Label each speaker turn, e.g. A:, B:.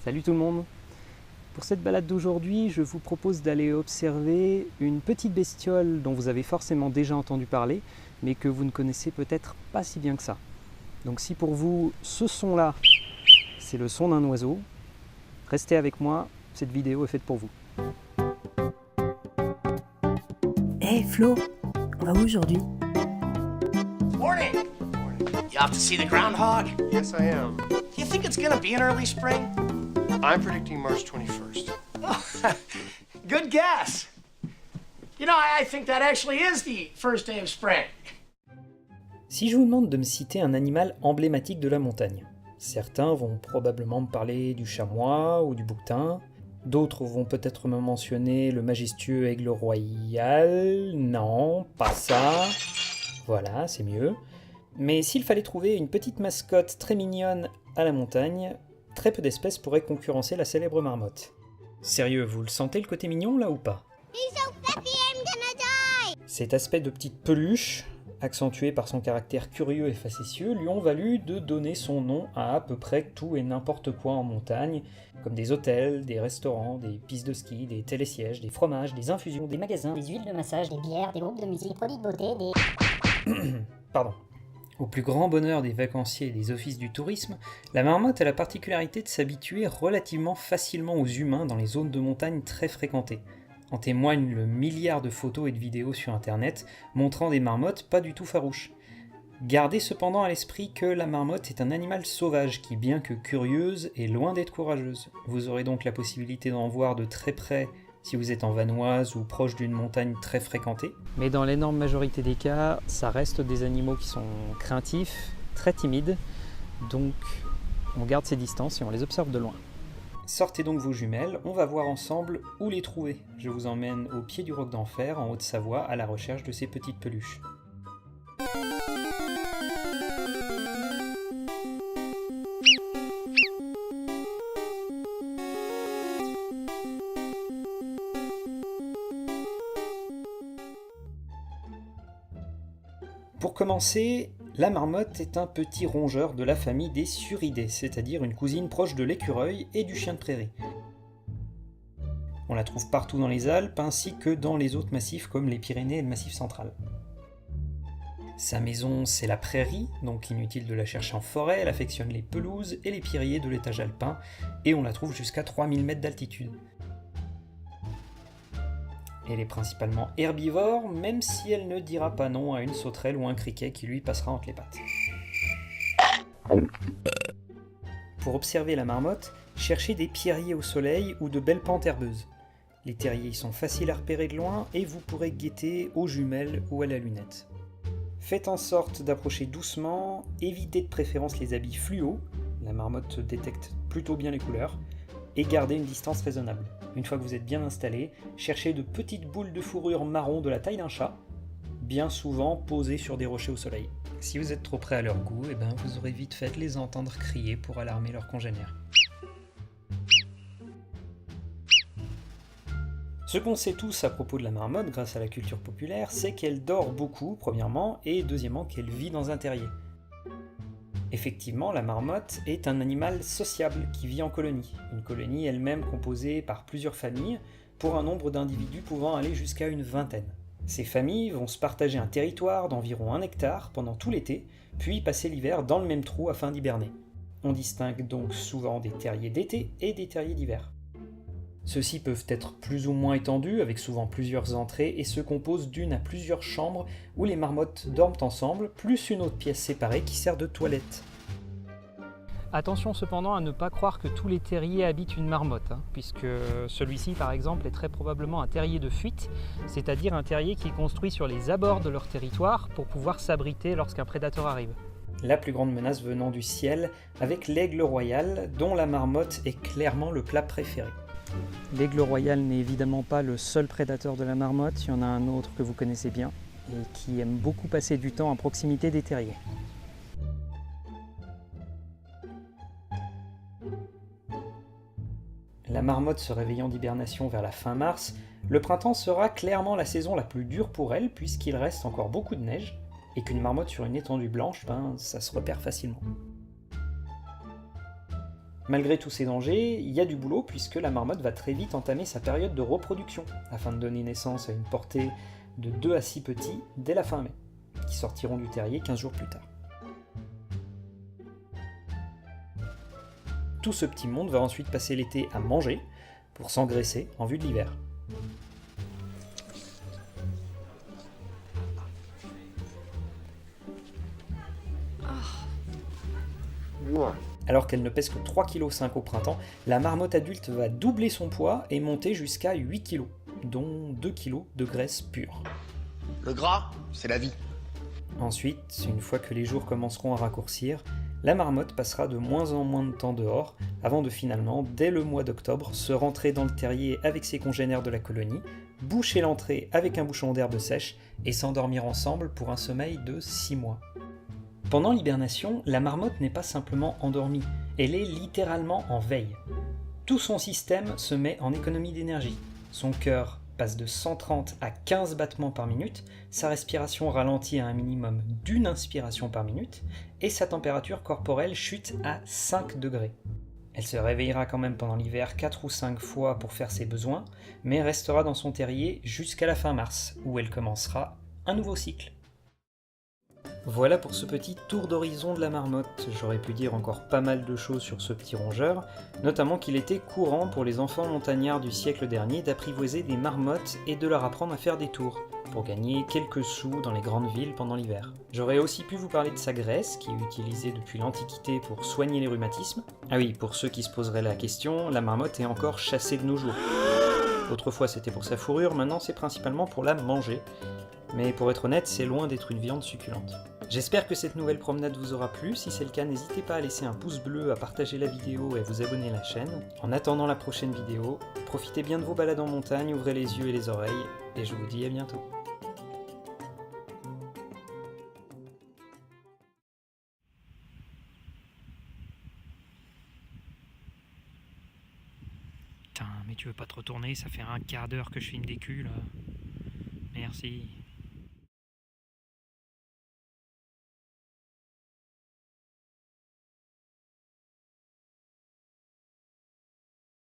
A: Salut tout le monde! Pour cette balade d'aujourd'hui, je vous propose d'aller observer une petite bestiole dont vous avez forcément déjà entendu parler, mais que vous ne connaissez peut-être pas si bien que ça. Donc si pour vous, ce son-là, c'est le son d'un oiseau, restez avec moi, cette vidéo est faite pour vous.
B: Hey Flo, on va où aujourd'hui?
C: Morning! You off to see the groundhog?
D: Yes, I am.
C: You think it's gonna be an early spring?
D: I'm predicting March 21st.
C: Oh, good guess. You know, I think that actually is the first day of spring.
A: Si je vous demande de me citer un animal emblématique de la montagne, certains vont probablement me parler du chamois ou du bouquetin, d'autres vont peut-être me mentionner le majestueux aigle royal, non, pas ça, voilà, c'est mieux. Mais s'il fallait trouver une petite mascotte très mignonne à la montagne, très peu d'espèces pourraient concurrencer la célèbre marmotte. Sérieux, vous le sentez le côté mignon là ou pas? Cet aspect de petite peluche, accentué par son caractère curieux et facétieux, lui ont valu de donner son nom à peu près tout et n'importe quoi en montagne, comme des hôtels, des restaurants, des pistes de ski, des télésièges, des fromages, des infusions, des magasins,
E: des huiles de massage, des bières, des groupes de musique, des produits de beauté, des...
A: Pardon. Au plus grand bonheur des vacanciers et des offices du tourisme, la marmotte a la particularité de s'habituer relativement facilement aux humains dans les zones de montagne très fréquentées. En témoignent le milliard de photos et de vidéos sur internet montrant des marmottes pas du tout farouches. Gardez cependant à l'esprit que la marmotte est un animal sauvage qui, bien que curieuse, est loin d'être courageuse. Vous aurez donc la possibilité d'en voir de très près si vous êtes en vanoise ou proche d'une montagne très fréquentée. Mais dans l'énorme majorité des cas, ça reste des animaux qui sont craintifs, très timides, donc on garde ses distances et on les observe de loin. Sortez donc vos jumelles, on va voir ensemble où les trouver. Je vous emmène au pied du Roc d'Enfer, en Haute-Savoie, à la recherche de ces petites peluches. Pour commencer, la marmotte est un petit rongeur de la famille des Suridés, c'est-à-dire une cousine proche de l'écureuil et du chien de prairie. On la trouve partout dans les Alpes ainsi que dans les autres massifs comme les Pyrénées et le Massif central. Sa maison, c'est la prairie, donc inutile de la chercher en forêt, elle affectionne les pelouses et les pierriers de l'étage alpin, et on la trouve jusqu'à 3000 mètres d'altitude. Elle est principalement herbivore, même si elle ne dira pas non à une sauterelle ou un criquet qui lui passera entre les pattes. Pour observer la marmotte, cherchez des pierriers au soleil ou de belles pentes herbeuses. Les terriers sont faciles à repérer de loin et vous pourrez guetter aux jumelles ou à la lunette. Faites en sorte d'approcher doucement, évitez de préférence les habits fluo, la marmotte détecte plutôt bien les couleurs, et gardez une distance raisonnable. Une fois que vous êtes bien installé, cherchez de petites boules de fourrure marron de la taille d'un chat, bien souvent posées sur des rochers au soleil. Si vous êtes trop près à leur goût, vous aurez vite fait de les entendre crier pour alarmer leurs congénères. Ce qu'on sait tous à propos de la marmotte grâce à la culture populaire, c'est qu'elle dort beaucoup, premièrement, et deuxièmement qu'elle vit dans un terrier. Effectivement, la marmotte est un animal sociable qui vit en colonie. Une colonie elle-même composée par plusieurs familles, pour un nombre d'individus pouvant aller jusqu'à une vingtaine. Ces familles vont se partager un territoire d'environ 1 hectare pendant tout l'été, puis passer l'hiver dans le même trou afin d'hiberner. On distingue donc souvent des terriers d'été et des terriers d'hiver. Ceux-ci peuvent être plus ou moins étendus, avec souvent plusieurs entrées, et se composent d'une à plusieurs chambres où les marmottes dorment ensemble, plus une autre pièce séparée qui sert de toilette. Attention cependant à ne pas croire que tous les terriers habitent une marmotte, puisque celui-ci par exemple est très probablement un terrier de fuite, c'est-à-dire un terrier qui est construit sur les abords de leur territoire pour pouvoir s'abriter lorsqu'un prédateur arrive. La plus grande menace venant du ciel, avec l'aigle royal, dont la marmotte est clairement le plat préféré. L'aigle royal n'est évidemment pas le seul prédateur de la marmotte, il y en a un autre que vous connaissez bien, et qui aime beaucoup passer du temps à proximité des terriers. La marmotte se réveillant d'hibernation vers la fin mars, le printemps sera clairement la saison la plus dure pour elle puisqu'il reste encore beaucoup de neige, et qu'une marmotte sur une étendue blanche, ça se repère facilement. Malgré tous ces dangers, il y a du boulot puisque la marmotte va très vite entamer sa période de reproduction, afin de donner naissance à une portée de 2 à 6 petits dès la fin mai, qui sortiront du terrier 15 jours plus tard. Tout ce petit monde va ensuite passer l'été à manger, pour s'engraisser en vue de l'hiver. Alors qu'elle ne pèse que 3,5 kg au printemps, la marmotte adulte va doubler son poids et monter jusqu'à 8 kg, dont 2 kg de graisse pure.
D: Le gras, c'est la vie.
A: Ensuite, une fois que les jours commenceront à raccourcir, la marmotte passera de moins en moins de temps dehors, avant de finalement, dès le mois d'octobre, se rentrer dans le terrier avec ses congénères de la colonie, boucher l'entrée avec un bouchon d'herbe sèche et s'endormir ensemble pour un sommeil de 6 mois. Pendant l'hibernation, la marmotte n'est pas simplement endormie, elle est littéralement en veille. Tout son système se met en économie d'énergie. Son cœur passe de 130 à 15 battements par minute, sa respiration ralentit à un minimum d'une inspiration par minute, et sa température corporelle chute à 5 degrés. Elle se réveillera quand même pendant l'hiver 4 ou 5 fois pour faire ses besoins, mais restera dans son terrier jusqu'à la fin mars, où elle commencera un nouveau cycle. Voilà pour ce petit tour d'horizon de la marmotte. J'aurais pu dire encore pas mal de choses sur ce petit rongeur, notamment qu'il était courant pour les enfants montagnards du siècle dernier d'apprivoiser des marmottes et de leur apprendre à faire des tours, pour gagner quelques sous dans les grandes villes pendant l'hiver. J'aurais aussi pu vous parler de sa graisse, qui est utilisée depuis l'Antiquité pour soigner les rhumatismes. Ah oui, pour ceux qui se poseraient la question, la marmotte est encore chassée de nos jours. Autrefois c'était pour sa fourrure, maintenant c'est principalement pour la manger. Mais pour être honnête, c'est loin d'être une viande succulente. J'espère que cette nouvelle promenade vous aura plu. Si c'est le cas, n'hésitez pas à laisser un pouce bleu, à partager la vidéo et à vous abonner à la chaîne. En attendant la prochaine vidéo, profitez bien de vos balades en montagne, ouvrez les yeux et les oreilles, et je vous dis à bientôt. Putain, mais tu veux pas te retourner, ça fait un quart d'heure que je filme des culs là. Merci.